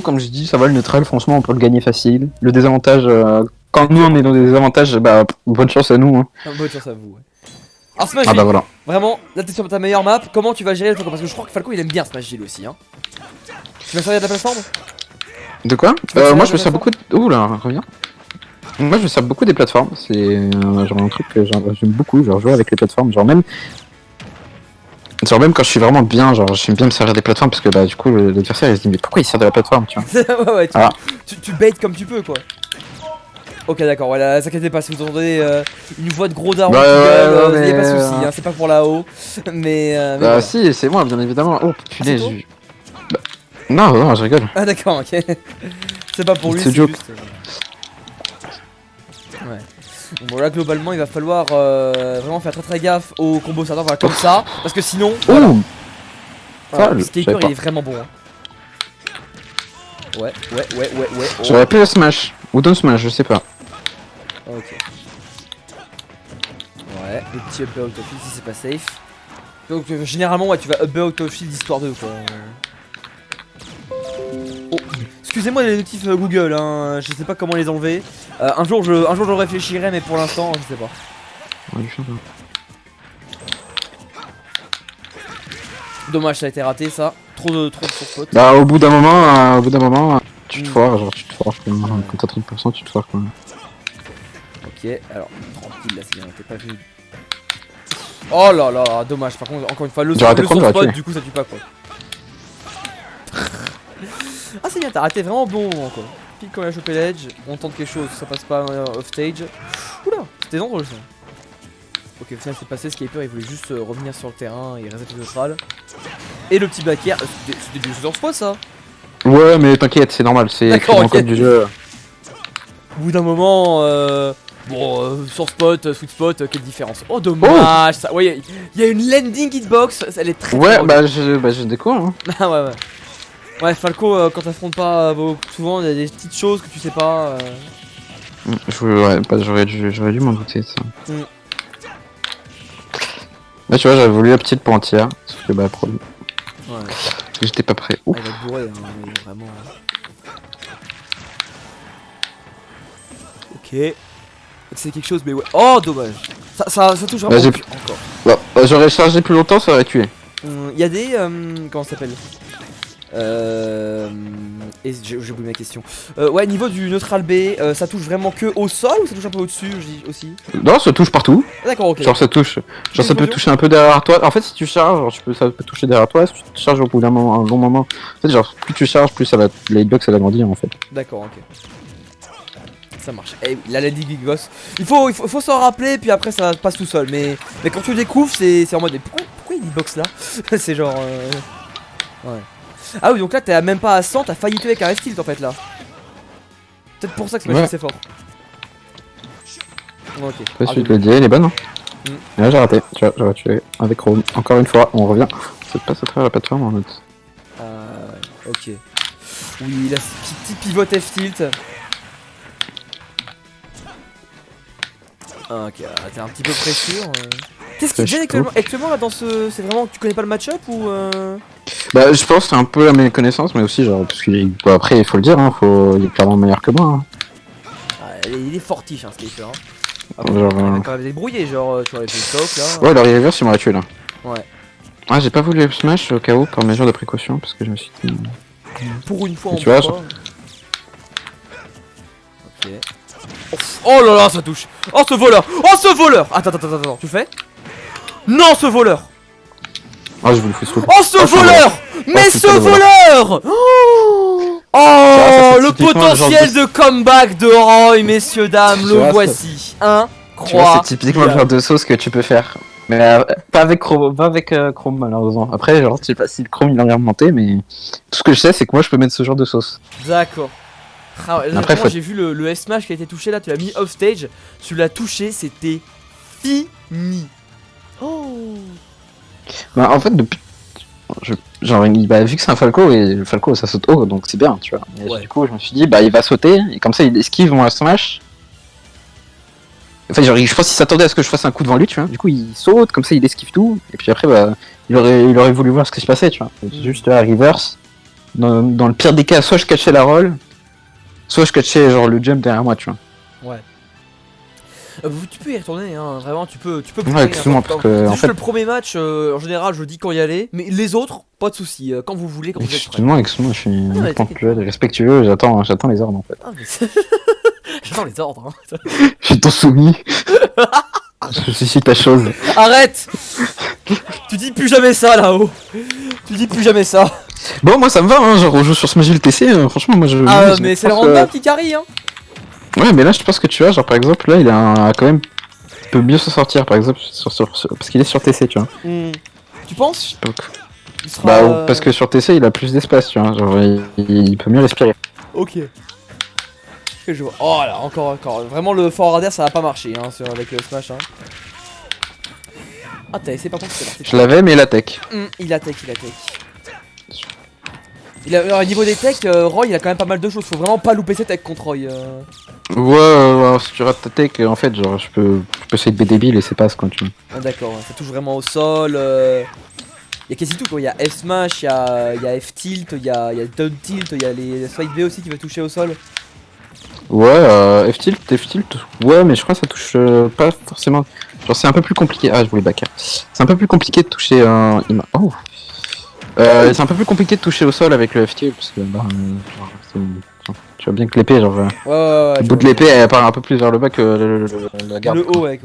comme je dis, ça va le neutral, franchement on peut le gagner facile. Le désavantage, quand nous on est dans des désavantages, bah bonne chance à nous. Hein. Bonne chance à vous, ouais. Alors Smash Ah bah voilà. vraiment, là t'es sur ta meilleure map, comment tu vas gérer le Falco? Parce que je crois que Falco il aime bien Smash Hill aussi, hein. Tu vas servir de la plateforme? De quoi moi je me sers beaucoup de... Ouh là, reviens. Moi je me sers beaucoup des plateformes, c'est genre un truc que j'aime beaucoup, genre jouer avec les plateformes, genre même quand je suis vraiment bien, genre j'aime bien me servir des plateformes parce que bah du coup l'adversaire il se dit mais pourquoi il sert de la plateforme, tu vois. Ouais, tu bait comme tu peux quoi. Ok d'accord, voilà, s'inquiétez pas si vous entendez une voix de gros daron qui gueule, y'a pas de soucis, hein, c'est pas pour là-haut, mais bah voilà. si, c'est moi bien évidemment. Oh punaise. Bah... Non, je rigole. Ah d'accord, ok. C'est pas pour lui, c'est joke. juste... Ouais. Bon là globalement il va falloir vraiment faire très gaffe au combo starter, voilà, comme ça, parce que sinon... Voilà. Voilà, Skaker il est vraiment bon. Hein. Ouais. Oh. J'aurais pu la smash, ou don't smash, je sais pas. Ok. Ouais, le petit up out of shield si c'est pas safe. Donc généralement ouais tu vas up out of shield histoire de quoi. Oh, excusez-moi les notifs Google, hein, je sais pas comment les enlever. Un jour je réfléchirai mais pour l'instant je sais pas. Ouais, je sais pas. Dommage ça a été raté ça. Trop de spot. Bah au bout d'un moment, tu te foires, genre tu te foires quand t'as 30% tu te foires quoi. Ok, alors tranquille là c'est bien, t'es pas vu. Oh là là, dommage, par contre encore une fois le son spot du coup ça tue pas quoi. Ah c'est bien, t'as raté vraiment bon moment quoi. Pile quand il a chopé l'edge, on tente quelque chose, ça passe pas off stage. Oula, c'était dangereux ça. Ok, au final c'est passé, Skaper il voulait juste revenir sur le terrain et reset le neutral. Et le petit back air, c'était du sur spot ça. Ouais mais t'inquiète, c'est normal, c'est dans le code du jeu. Au bout d'un moment, bon, sur spot, sweet spot, quelle différence. Oh dommage ça, ouais, il y a une landing hitbox, elle est très ouais, bah je découvre hein. Ah ouais. Ouais, Falco, quand t'affrontes pas souvent, il y a des petites choses que tu sais pas. Ouais, bah j'aurais dû m'en douter de ça. Là tu vois, j'avais voulu la petite pour entière, sauf que bah problème. Ouais. J'étais pas prêt. Ah, il va être bourré, hein, vraiment. Ok. C'est quelque chose, mais ouais. Oh, dommage. Ça touche vraiment encore. Bah, j'aurais chargé plus longtemps, ça aurait tué. Il y a des. Comment ça s'appelle et j'ai oublié ma question. Ouais, niveau du neutral B, ça touche vraiment que au sol ou ça touche un peu au-dessus aussi? Non, ça touche partout. D'accord, ok. Genre ça touche. Genre ça peut toucher un peu derrière toi. En fait, si tu charges, genre, ça peut toucher derrière toi. Si tu te charges au bout d'un moment, un long moment. En fait, genre plus tu charges, plus ça va. La hitbox elle va grandir en fait. D'accord, ok. Ça marche. Et la landing hitbox. Il faut s'en rappeler, puis après ça passe tout seul. Mais quand tu le découvres, c'est en mode. Pourquoi il hitbox là? C'est genre. Ouais. Ah oui, donc là t'es même pas à 100, t'as failli tuer avec un F-tilt en fait là. Peut-être pour ça que c'est fort. Ok. Pas celui de l'idée, elle est bonne. Hein. Et là j'ai raté, tu vois, j'aurais tué avec Chrome. Encore une fois, on revient. C'est pas à travers la plateforme en fait. Ok. Oui, là petit pivot F-tilt. Ok, t'es un petit peu près sûr. Qu'est-ce qui te gêne actuellement là dans ce. C'est vraiment que tu connais pas le match-up ou Bah je pense que c'est un peu la méconnaissance mais aussi genre parce que bah, après il faut le dire hein, il est clairement meilleur que moi hein. Ah, il est fortiche hein Skater hein. Après, genre, il va quand même débrouillé genre tu aurais fait le top là. Ouais le reverse il m'aurait tué là. Ouais. Ah j'ai pas voulu le smash au cas où par mesure de précaution parce que je me suis dit... Pour une fois tu vois genre... Ok. Oh là là ça touche. Oh ce voleur. Oh ce voleur. Attends, tu fais? Non ce voleur. Ah je vous le fais sous. Oh ce voleur. Mais ce voleur. Oh le potentiel de comeback de Roy, messieurs dames, le voici. Incroyable. C'est typiquement le genre de sauce que tu peux faire. Mais pas avec Chrome, Chrome malheureusement. Après genre je sais pas si le Chrome il en est remonté mais tout ce que je sais c'est que moi je peux mettre ce genre de sauce. D'accord. Ah ouais, après j'ai vu le S-Smash qui a été touché là, tu l'as mis off stage, tu l'as touché, c'était fini. Oh. Bah en fait depuis genre bah, vu que c'est un Falco et le Falco ça saute haut donc c'est bien tu vois. Et du coup je me suis dit bah il va sauter et comme ça il esquive mon smash. Enfin genre je pense qu'il s'attendait à ce que je fasse un coup devant lui tu vois. Du coup il saute comme ça il esquive tout et puis après bah il aurait voulu voir ce qui se passait tu vois. Juste la reverse. dans le pire des cas, soit je catchais la roll, soit je catchais genre le jump derrière moi, tu vois. Ouais. Tu peux y retourner, hein, vraiment, tu peux Ouais, excuse-moi, parce que en juste fait, le premier match, en général, je dis quand y aller, mais les autres, pas de soucis, quand vous voulez, quand vous êtes prêts. excuse-moi, je suis mais ponctuel, respectueux, j'attends les ordres en fait. Ah, mais j'attends les ordres, hein. Je suis ton soumis. Je suis ta chose. Arrête. Tu dis plus jamais ça là-haut. Tu dis plus jamais ça. Bon, moi ça me va, hein, genre on joue sur Smash LTC, franchement, moi je. Ah, je mais c'est le pense random qui carry, hein. Ouais, mais là je pense que tu vois, genre par exemple, là il a quand même peut mieux se sortir, par exemple, parce qu'il est sur TC, tu vois. Tu penses? Donc, Il sera, bah, parce que sur TC il a plus d'espace, tu vois, genre il peut mieux respirer. Ok. Que je vois. Oh là, encore. Vraiment, le forward air ça va pas marcher hein, avec le smash. Hein. Ah, t'as essayé par contre, c'est parti. Je l'avais, mais la tech. Il a tech. Au niveau des techs, Roy il a quand même pas mal de choses. Faut vraiment pas louper ses techs contre Roy. Ouais, si tu rates ta tech, en fait, genre je peux essayer de B débile et c'est pas ce quoi, tu vois. Ah, d'accord, ça touche vraiment au sol. Il y a quasi tout quoi. Il y a F smash, il y a F tilt, il y a down tilt, il y a les side B aussi qui va toucher au sol. Ouais, F tilt, ouais, mais je crois que ça touche pas forcément. Genre c'est un peu plus compliqué. Ah, je voulais back. C'est un peu plus compliqué de toucher Oh. C'est un peu plus compliqué de toucher au sol avec le F tilt parce que bah, tu vois bien que l'épée, genre ouais, le bout de l'épée elle part un peu plus vers le bas que la garde. Le haut, ouais.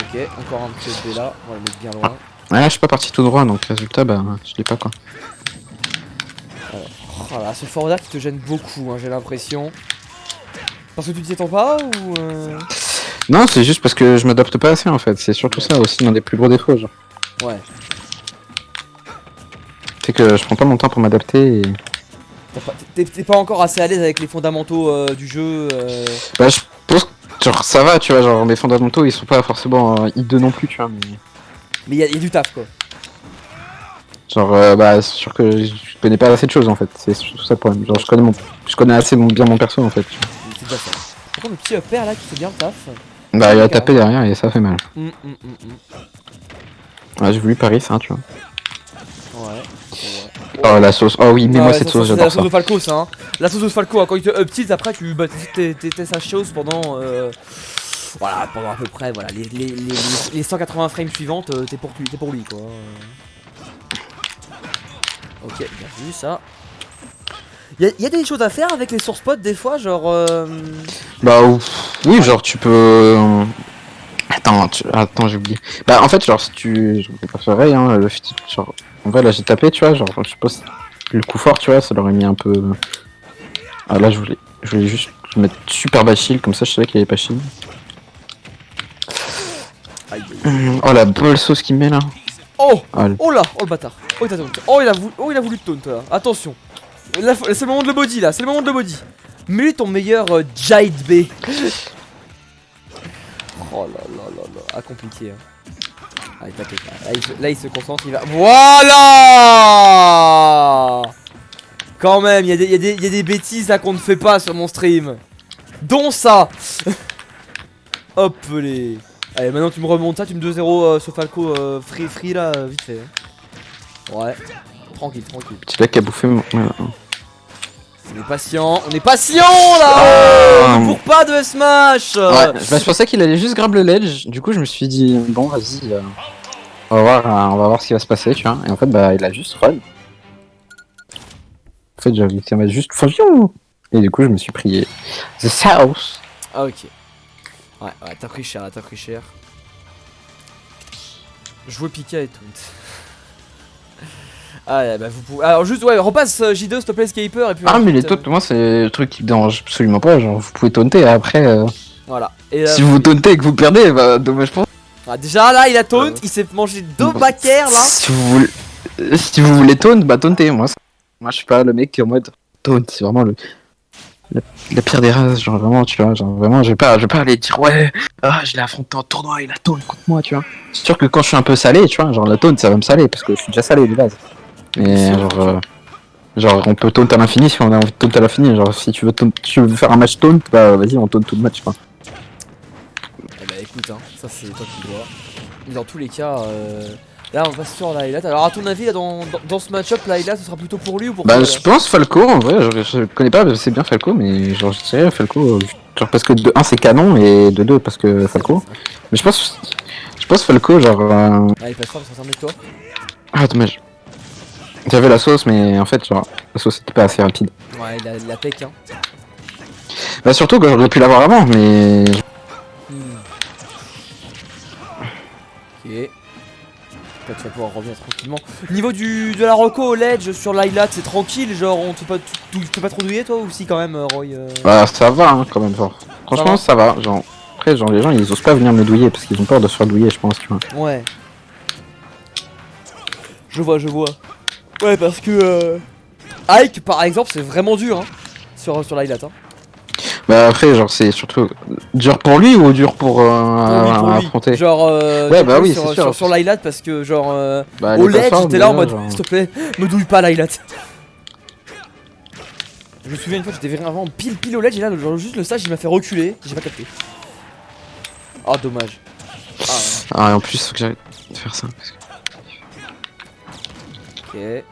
Ok, encore un petit épée là, on va le mettre bien loin. Ouais, je suis pas parti tout droit donc résultat, bah je l'ai pas quoi. Oh là, ce forward air qui te gêne beaucoup, hein, j'ai l'impression. Parce que tu t'y attends pas ou Non, c'est juste parce que je m'adapte pas assez en fait. C'est surtout ça aussi l'un des plus gros défauts, genre. Ouais. C'est que je prends pas mon temps pour m'adapter et. T'es pas encore assez à l'aise avec les fondamentaux du jeu. Bah, je pense que genre ça va, tu vois, genre mes fondamentaux ils sont pas forcément hideux non plus, tu vois. Mais y a du taf quoi. Genre, bah, c'est sûr que je connais pas assez de choses en fait. C'est surtout ça le problème. Genre, je connais assez bien mon perso en fait. C'est déjà ça. Par contre, le petit upper là qui fait bien le taf. Bah, il a tapé derrière et ça fait mal. Ouais, Ouais, j'ai voulu Paris, ça, tu vois. Ouais. Oh, la sauce. Oh oui, mais moi cette sauce, c'est j'adore la ça. sauce de Falco, ça. Hein. La sauce de Falco, hein, quand il te up tilt, après tu t'es sa chose pendant. Voilà, pendant à peu près, voilà, les 180 frames suivantes, t'es pour lui quoi. Ok, bien vu ça. Y a des choses à faire avec les source spots des fois, genre. Bah, oui, genre tu peux. Attends, j'ai oublié. Bah, en fait, genre, si tu. Je vais pas faire pareil, hein, le fit. Genre, en vrai, là j'ai tapé, tu vois, genre, je suppose. Le coup fort, tu vois, ça leur a mis un peu. Ah, là, je voulais juste mettre super bas shield, comme ça, je savais qu'il avait pas shield. Oh, la bonne sauce qu'il met là. Oh, oh là, oh le bâtard. Oh il t'a taunt. Oh il a voulu te taunt là. Attention. Là, c'est le moment de le body là, c'est le moment de le body. Mets ton meilleur Jade B. Oh là. Ah compliqué hein. Ah il tape pas. Là il se concentre, il va. Voilà. Quand même, il y a des bêtises là qu'on ne fait pas sur mon stream. Dont ça. Hop les. Allez maintenant tu me remontes ça, tu me 2-0 ce Falco free là vite fait. Ouais. Tranquille. Petit lac qui a bouffé mon. On est patient là. On ne court pas de smash. Ouais, bah, je pensais qu'il allait juste grab le ledge, du coup je me suis dit bon vas-y, on va voir ce qui va se passer, tu vois. Et en fait bah il a juste run. En fait j'avais été en mode juste fusion. Et du coup je me suis pris The South. Ah ok. Ouais, t'as pris cher. Je veux piquer et tout. Ah ouais, bah vous pouvez. Alors juste ouais, repasse J2 s'il te plaît Scaper et puis. Ah mais les taunts, moi c'est le truc qui me dérange absolument pas, genre vous pouvez taunter après. Voilà. Et si vous tauntez et que vous perdez, bah dommage pour. Ah, déjà là il a taunt, il s'est mangé 2 backers là. Si vous voulez taunt, bah tauntez. Moi je suis pas le mec qui est en mode taunt, c'est vraiment la pire des races, genre vraiment, tu vois, genre vraiment je vais pas aller dire ouais, je l'ai affronté en tournoi, il a taunt contre moi, tu vois. C'est sûr que quand je suis un peu salé, tu vois, genre la taunt ça va me saler parce que je suis déjà salé de base. Mais genre on peut taunt à l'infini si on a envie de taunt à l'infini, genre si tu veux faire un match taunt, bah vas-y on taunt tout le match quoi. Eh bah écoute hein, ça c'est toi qui dois. Dans tous les cas Là on passe sur Layla. Alors à ton avis là dans ce match-up Layla ce sera plutôt pour lui ou pour Bah toi, je pense Falco en vrai, genre, je connais pas, c'est bien Falco, mais genre je dirais Falco, genre parce que de 1 c'est canon et de 2 parce que Falco. Mais je pense Falco genre... Ah il passe fort, ça ressemble avec toi. Ah dommage. J'avais la sauce mais en fait genre la sauce était pas assez rapide. Ouais il a tech hein. Bah surtout que j'aurais pu l'avoir avant mais... Ok. Là, tu vas pouvoir revenir tranquillement. Niveau de la reco au ledge sur Layla, c'est tranquille, genre on te peut pas trop douiller toi ou si quand même Roy Bah ça va hein, quand même genre. Franchement ça va, genre... Après genre les gens ils osent pas venir me douiller parce qu'ils ont peur de se faire douiller je pense tu vois. Ouais. Je vois. Ouais parce que Ike par exemple c'est vraiment dur hein sur Layla hein. Bah après genre c'est surtout dur pour lui ou dur pour, Pour lui. affronter. Genre Ouais bah oui sur, c'est sûr. sur Layla parce que genre Bah, au les ledge plateformes, j'étais là en déjà, mode genre. s'il te plaît me douille pas Layla. Je me souviens une fois j'étais vraiment pile au ledge et là genre, juste le stage il m'a fait reculer, j'ai pas capté. Ah dommage. Ah ouais. Ah et en plus faut que j'arrête de faire ça. Parce que... Ok.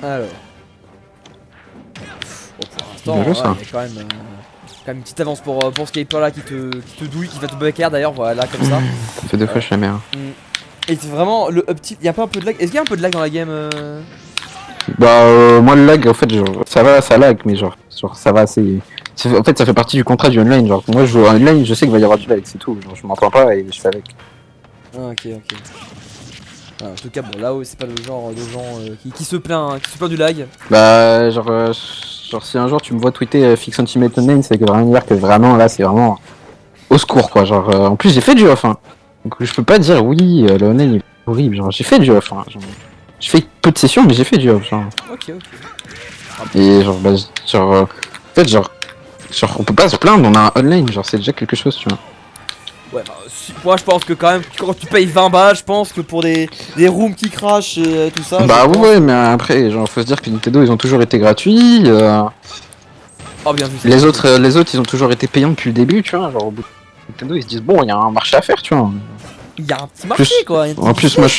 Alors. Bon, pour l'instant, Bien joué, ça. il y a quand même une petite avance pour ce Skyper là qui te douille, qui va te backer d'ailleurs, voilà, comme ça. Ça fait 2 fois que je suis la merde. Et c'est vraiment le up tilt, il y a pas un peu de lag. Est-ce qu'il y a un peu de lag dans la game Bah moi le lag en fait genre ça va ça lag mais genre ça va en fait ça fait partie du contrat du online genre moi je joue en online je sais qu'il va y avoir du lag c'est tout genre je m'entends pas et je fais avec. Ah ok. Ah, en tout cas bon là c'est pas le genre de gens qui se plaint du lag. Bah genre si un jour tu me vois tweeter Fix Ultimate Online c'est que vraiment dire que vraiment là c'est vraiment au secours quoi genre en plus j'ai fait du off hein. Donc je peux pas dire oui le online est horrible genre j'ai fait du off hein. J'ai fait peu de sessions mais j'ai fait du off genre. Ok. Et genre bah en fait genre on peut pas se plaindre on a un online genre c'est déjà quelque chose tu vois. Ouais bah moi je pense que quand même quand tu payes 20 balles je pense que pour des rooms qui crashent et tout ça. Bah ouais mais après genre faut se dire que Nintendo ils ont toujours été gratuits. Oh bien vu. Les autres ils ont toujours été payants depuis le début tu vois genre au bout de Nintendo ils se disent bon il y a un marché à faire tu vois. Il y a un petit marché quoi. En plus moi je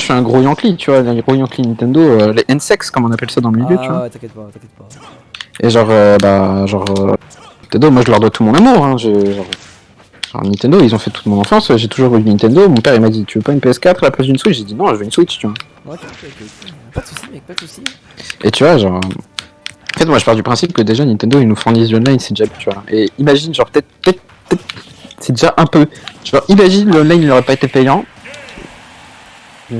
suis un gros Yankee tu vois les gros Yankee Nintendo les N-Sex comme on appelle ça dans le milieu tu vois. Ouais t'inquiète pas. Et genre Nintendo moi je leur dois tout mon amour hein genre Nintendo ils ont fait toute mon enfance j'ai toujours eu Nintendo mon père il m'a dit tu veux pas une PS4 à la place d'une Switch j'ai dit non je veux une Switch tu vois. Ok. Pas de soucis mec pas de soucis. Et tu vois genre en fait moi je pars du principe que déjà Nintendo ils nous fournissent du online c'est déjà tu vois et imagine genre peut-être c'est déjà un peu genre imagine le online il aurait pas été payant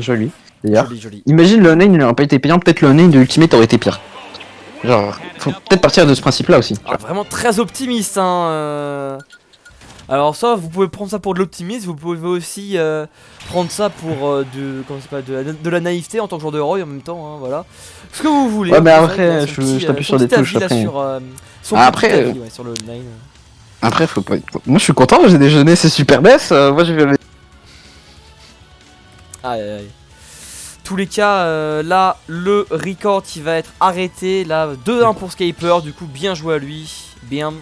joli d'ailleurs Joli. imagine le online il aurait pas été payant peut-être le online de Ultimate aurait été pire genre faut peut-être partir de ce principe là aussi Ah, vraiment très optimiste hein. Alors ça vous pouvez prendre ça pour de l'optimisme, vous pouvez aussi prendre ça pour de la naïveté en tant que joueur de Roy en même temps hein, voilà. Ce que vous voulez. ouais mais C'est après vrai qu'il y a je t'appuie sur des touches là, après son après petit avis, ouais, sur le online. après faut pas moi je suis content j'ai déjeuné c'est super baisse moi j'ai vu Aïe. Tous les cas, là, le record qui va être arrêté. Là, 2-1 pour Skyper. Du coup, bien joué à lui. Bien.